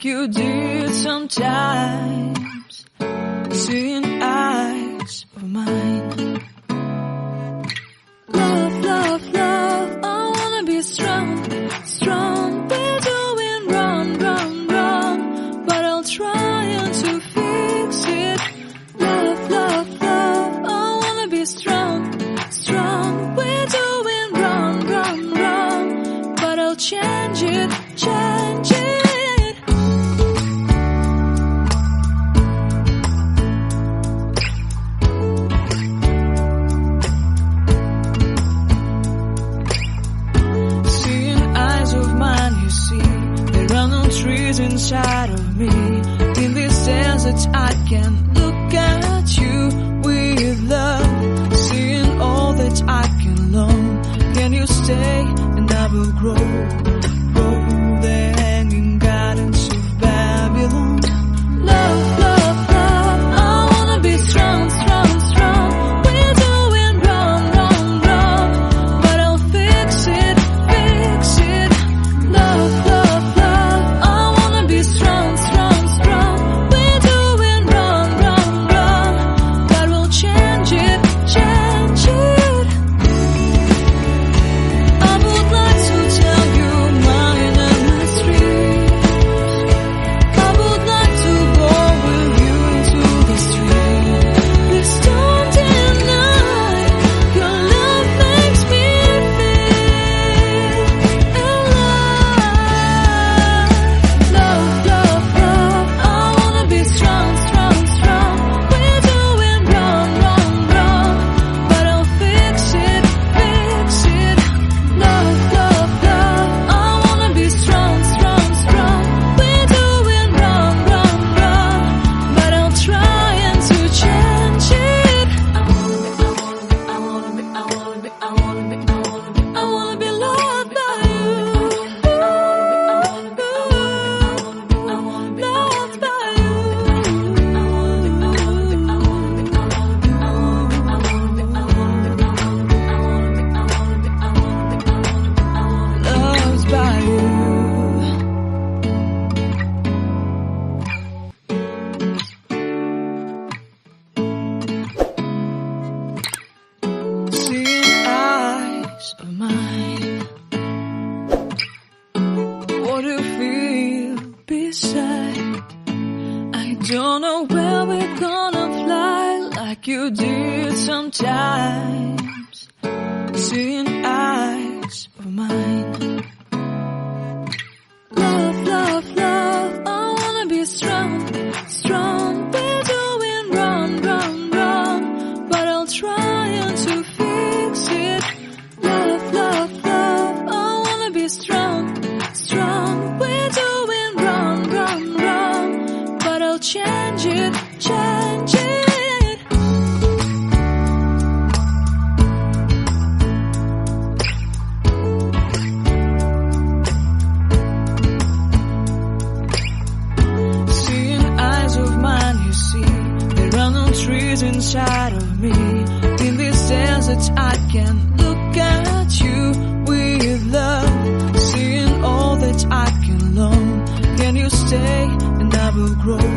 like you did sometimes, seeing eyes of mine. Love, love, love, I wanna be strong, strong. We're doing wrong, wrong, wrong, but I'll try to fix it. Love, love, love, I wanna be strong, strong. We're doing wrong, wrong, wrong, but I'll change it, change it. Trees inside of me. In this desert I can look at you with love, seeing all that I can long. Can you stay and I will grow the hanging gardens of Babylon. Love, love, love, I wanna be strong, strong, strong. We're doing wrong, wrong, wrong, but I'll fix it, fix it. Love, love, strong, strong, strong. We're doing wrong, wrong, wrong, but we'll change it, change it. I would like to tell you mine and my street. I would like to go with you to the street. Please don't deny, your love makes me feel alive. Love, love, love, I wanna be strong, strong, strong. We're doing wrong, wrong, wrong, but I'll fix it, fix it. Love, love, love, I wanna be strong, strong, strong. We're doing wrong, wrong, wrong, but I'll try to change it. I wanna be loved by you. Loved by you. Loved by you. Seeing eyes of mine. What do you feel beside? I don't know where we're gonna fly like you did sometimes. Seeing eyes of mine. Love, love, love, I wanna be strong, strong. We're doing wrong, wrong, wrong, but I'll try to fix it. Love, love, love, I wanna be strong, strong. We're doing wrong, wrong, wrong, but I'll change it, change it. Seeing eyes of mine, you see, there are no trees inside of me. In this desert I can look at you with love, seeing all that I can long. Can you stay and I will grow